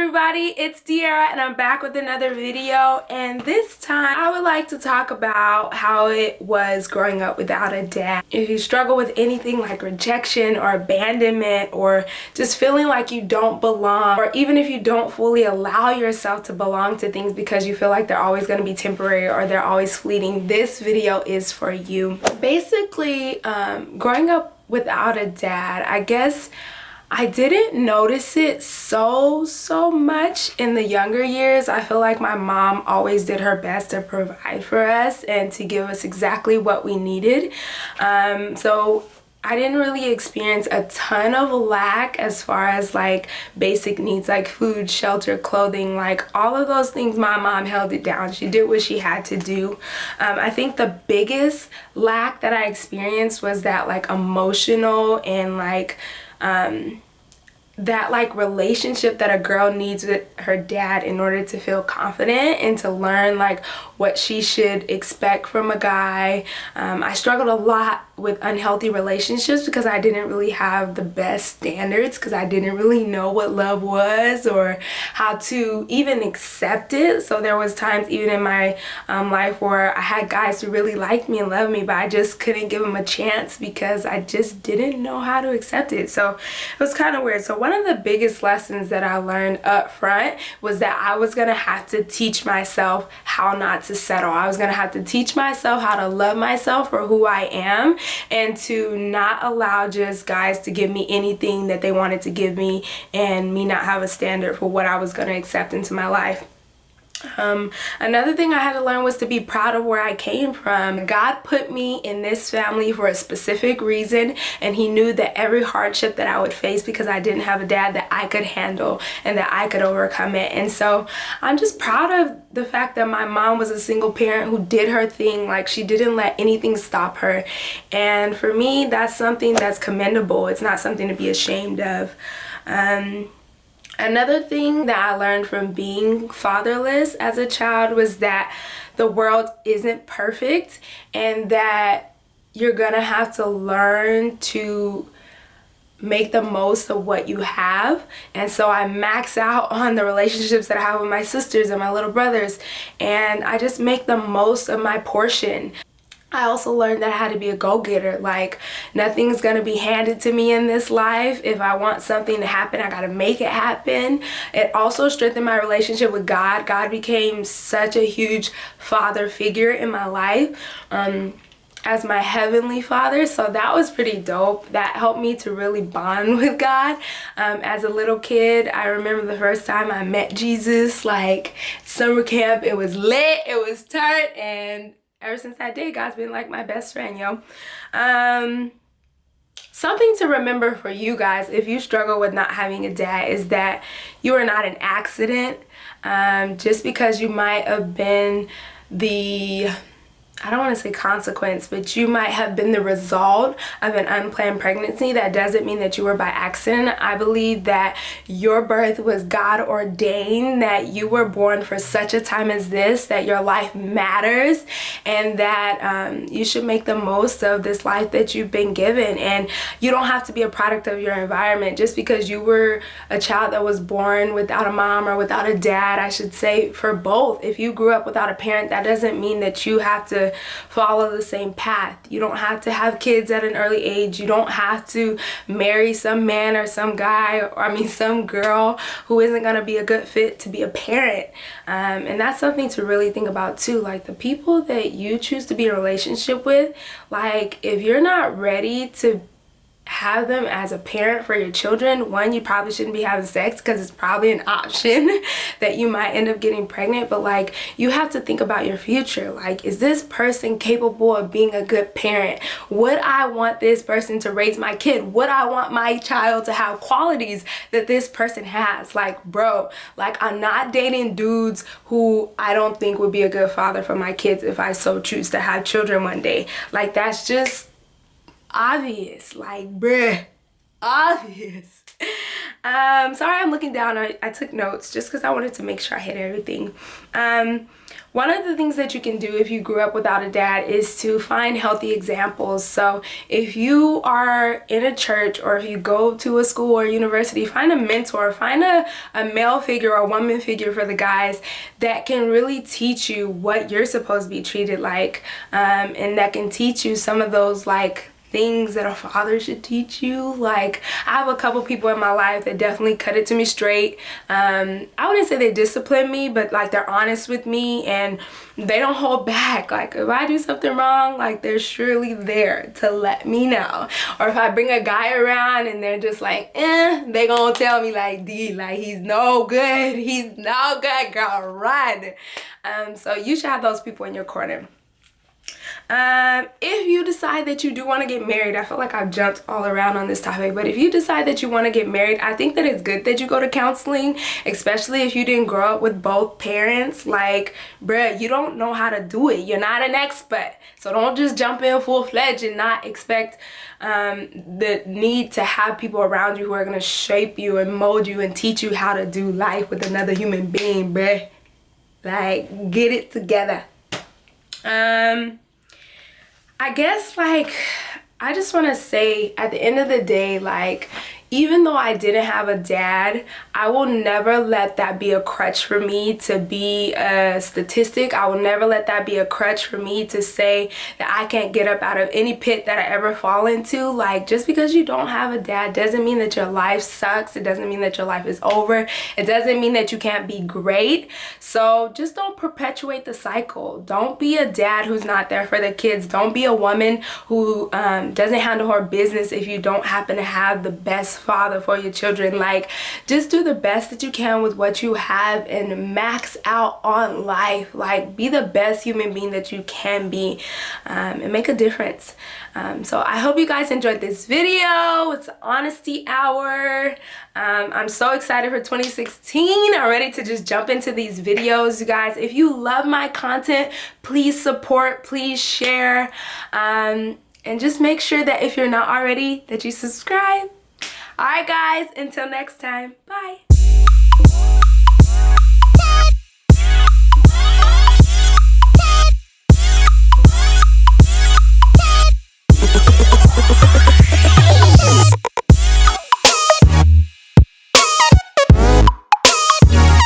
everybody, it's Diera and I'm back with another video, and this time I would like to talk about how it was growing up without a dad. If you struggle with anything like rejection or abandonment or just feeling like you don't belong, or even if you don't fully allow yourself to belong to things because you feel like they're always going to be temporary or they're always fleeting, this video is for you. Basically, growing up without a dad, I guess I didn't notice it so much in the younger years. I feel like my mom always did her best to provide for us and to give us exactly what we needed. So I didn't really experience a ton of lack as far as like basic needs like food, shelter, clothing, like all of those things. My mom held it down. She did what she had to do. I think the biggest lack that I experienced was that like emotional and like that like relationship that a girl needs with her dad in order to feel confident and to learn like what she should expect from a guy. I struggled a lot with unhealthy relationships because I didn't really have the best standards, because I didn't really know what love was or how to even accept it. So there was times even in my life where I had guys who really liked me and loved me, but I just couldn't give them a chance because I just didn't know how to accept it. So it was kind of weird. So one of the biggest lessons that I learned up front was that I was gonna have to teach myself how not to settle. I was gonna have to teach myself how to love myself for who I am and to not allow just guys to give me anything that they wanted to give me and me not have a standard for what I was gonna accept into my life. Another thing I had to learn was to be proud of where I came from. God put me in this family for a specific reason, and he knew that every hardship that I would face because I didn't have a dad, that I could handle and that I could overcome it. And so I'm just proud of the fact that my mom was a single parent who did her thing. Like, she didn't let anything stop her. And for me, that's something that's commendable. It's not something to be ashamed of. Another thing that I learned from being fatherless as a child was that the world isn't perfect and that you're gonna have to learn to make the most of what you have. And so I max out on the relationships that I have with my sisters and my little brothers, and I just make the most of my portion. I also learned that I had to be a go-getter. Like, nothing's gonna be handed to me in this life. If I want something to happen, I gotta make it happen. It also strengthened my relationship with God. God became such a huge father figure in my life as my heavenly father. So that was pretty dope. That helped me to really bond with God. As a little kid, I remember the first time I met Jesus, like summer camp. It was lit, it was turned, and ever since that day, God's been like my best friend, yo. Something to remember for you guys if you struggle with not having a dad is that you are not an accident. Just because you might have been the, I don't want to say consequence, but you might have been the result of an unplanned pregnancy, that doesn't mean that you were by accident. I believe that your birth was God ordained, that you were born for such a time as this, that your life matters, and that you should make the most of this life that you've been given. And you don't have to be a product of your environment. Just because you were a child that was born without a mom or without a dad, I should say, for both. If you grew up without a parent, that doesn't mean that you have to follow the same path. You don't have to have kids at an early age. You don't have to marry some man or some guy, or some girl who isn't going to be a good fit to be a parent. And that's something to really think about too. Like, the people that you choose to be in a relationship with, like, if you're not ready to have them as a parent for your children, one, you probably shouldn't be having sex because it's probably an option that you might end up getting pregnant. But like, you have to think about your future. Like, is this person capable of being a good parent? Would I want this person to raise my kid? Would I want my child to have qualities that this person has? Like, bro, like, I'm not dating dudes who I don't think would be a good father for my kids if I so choose to have children one day. Like, that's just obvious. Like, bruh, obvious. Sorry I'm looking down. I took notes just because I wanted to make sure I hit everything. One of the things that you can do if you grew up without a dad is to find healthy examples. So if you are in a church or if you go to a school or university, find a mentor, find a male figure or a woman figure for the guys that can really teach you what you're supposed to be treated like, and that can teach you some of those like things that a father should teach you. Like, I have a couple people in my life that definitely cut it to me straight. I wouldn't say they discipline me, but like they're honest with me and they don't hold back. Like if I do something wrong, like they're surely there to let me know. Or if I bring a guy around and they're just like, they gonna tell me like, D, like he's no good. He's no good, girl, run. So you should have those people in your corner. If you decide that you do want to get married, I feel like I've jumped all around on this topic, but if you decide that you want to get married, I think that it's good that you go to counseling, especially if you didn't grow up with both parents. Like, bruh, you don't know how to do it. You're not an expert. So don't just jump in full-fledged and not expect the need to have people around you who are going to shape you and mold you and teach you how to do life with another human being, bruh. Like, get it together. I guess, like, I just want to say at the end of the day, like, even though I didn't have a dad, I will never let that be a crutch for me to be a statistic. I will never let that be a crutch for me to say that I can't get up out of any pit that I ever fall into. Like, just because you don't have a dad doesn't mean that your life sucks. It doesn't mean that your life is over. It doesn't mean that you can't be great. So just don't perpetuate the cycle. Don't be a dad who's not there for the kids. Don't be a woman who doesn't handle her business if you don't happen to have the best father for your children. Like, just do the best that you can with what you have and max out on life. Like, be the best human being that you can be, and make a difference. So I hope you guys enjoyed this video. It's honesty hour. I'm so excited for 2016. I'm ready to just jump into these videos, you guys. If you love my content, please support, please share, and just make sure that if you're not already, that you subscribe. Alright guys, until next time, bye.